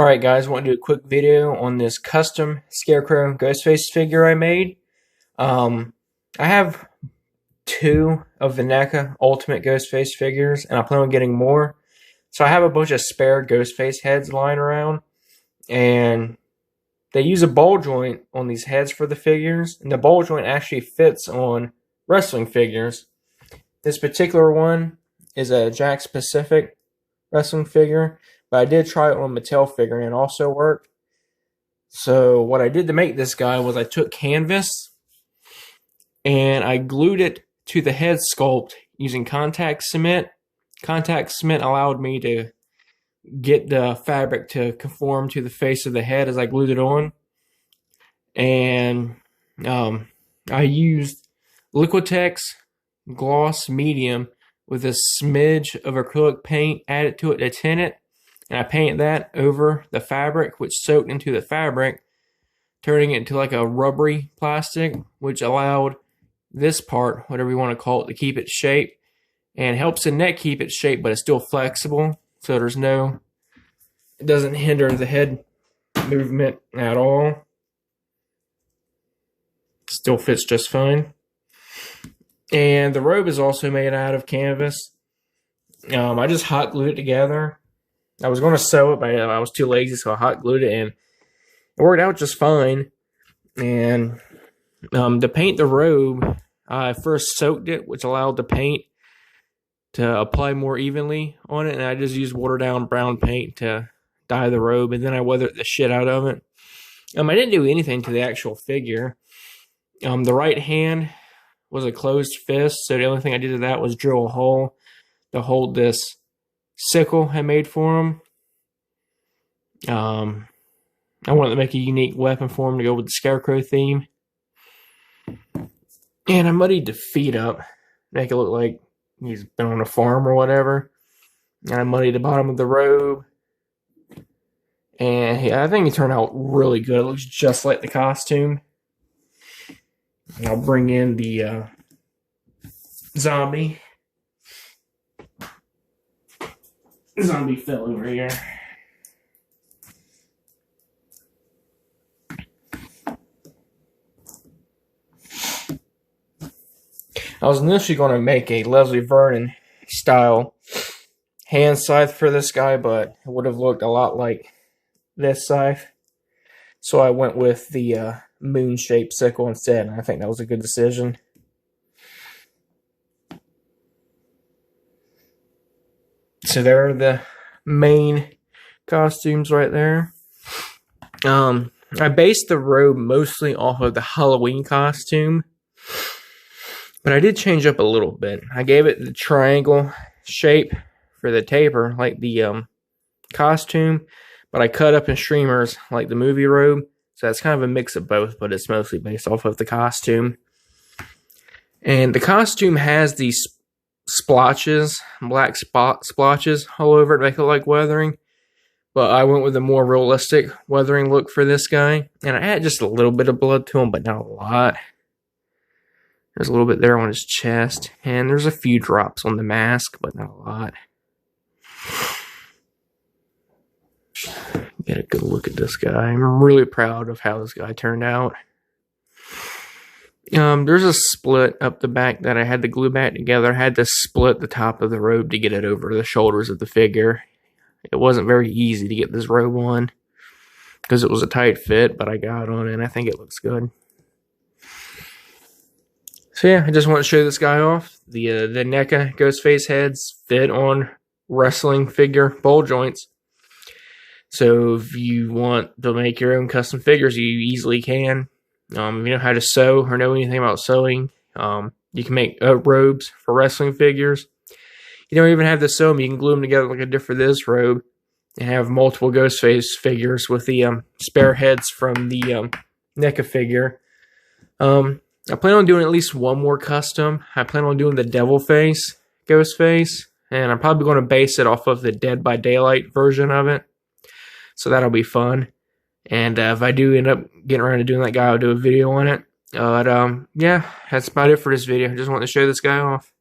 Alright guys, I want to do a quick video on this custom Scarecrow Ghostface figure I made. I have two of the Neca Ultimate Ghostface figures, and I plan on getting more. So I have a bunch of spare Ghostface heads lying around, and they use a ball joint on these heads for the figures, and the ball joint actually fits on wrestling figures. This particular one is a Jakks Pacific wrestling figure, but I did try it on a Mattel figure and it also worked. So what I did to make this guy was I took canvas and I glued it to the head sculpt using contact cement. Contact cement allowed me to get the fabric to conform to the face of the head as I glued it on. And I used Liquitex gloss medium with a smidge of acrylic paint added to it to tint it. And I painted that over the fabric, which soaked into the fabric, turning it into like a rubbery plastic, which allowed this part, whatever you want to call it, to keep its shape. And helps the neck keep its shape, but it's still flexible. So it doesn't hinder the head movement at all. Still fits just fine. And the robe is also made out of canvas. I just hot glued it together. I was going to sew it, but I was too lazy, so I hot glued it, and it worked out just fine. And to paint the robe, I first soaked it, which allowed the paint to apply more evenly on it, and I just used watered down brown paint to dye the robe, and then I weathered the shit out of it. I didn't do anything to the actual figure. The right hand was a closed fist, so the only thing I did to that was drill a hole to hold this sickle I made for him. I wanted to make a unique weapon for him to go with the Scarecrow theme. And I muddied the feet up, make it look like he's been on a farm or whatever. And I muddied the bottom of the robe. And yeah, I think it turned out really good. It looks just like the costume. And I'll bring in the zombie filling right here. I was initially going to make a Leslie Vernon style hand scythe for this guy, but it would have looked a lot like this scythe. So I went with the moon-shaped sickle instead, and I think that was a good decision. So there are the main costumes right there. I based the robe mostly off of the Halloween costume, but I did change up a little bit. I gave it the triangle shape for the taper, like the costume, but I cut up in streamers like the movie robe. So that's kind of a mix of both, but it's mostly based off of the costume. And the costume has these splotches, black splotches all over it to make it look like weathering. But I went with a more realistic weathering look for this guy. And I added just a little bit of blood to him, but not a lot. There's a little bit there on his chest. And there's a few drops on the mask, but not a lot. Get a good look at this guy. I'm really proud of how this guy turned out. There's a split up the back that I had to glue back together. I had to split the top of the robe to get it over the shoulders of the figure. It wasn't very easy to get this robe on because it was a tight fit, but I got on it and I think it looks good. So yeah, I just want to show this guy off. The NECA Ghostface heads fit on wrestling figure ball joints. So if you want to make your own custom figures, you easily can. If you know how to sew or know anything about sewing, you can make robes for wrestling figures. You don't even have to sew them. You can glue them together like I did for this robe and have multiple Ghostface figures with the spare heads from the NECA figure. I plan on doing at least one more custom. I plan on doing the Devil Face Ghostface, and I'm probably going to base it off of the Dead by Daylight version of it. So that'll be fun. And if I do end up getting around to doing that guy, I'll do a video on it. Yeah, that's about it for this video. I just wanted to show this guy off.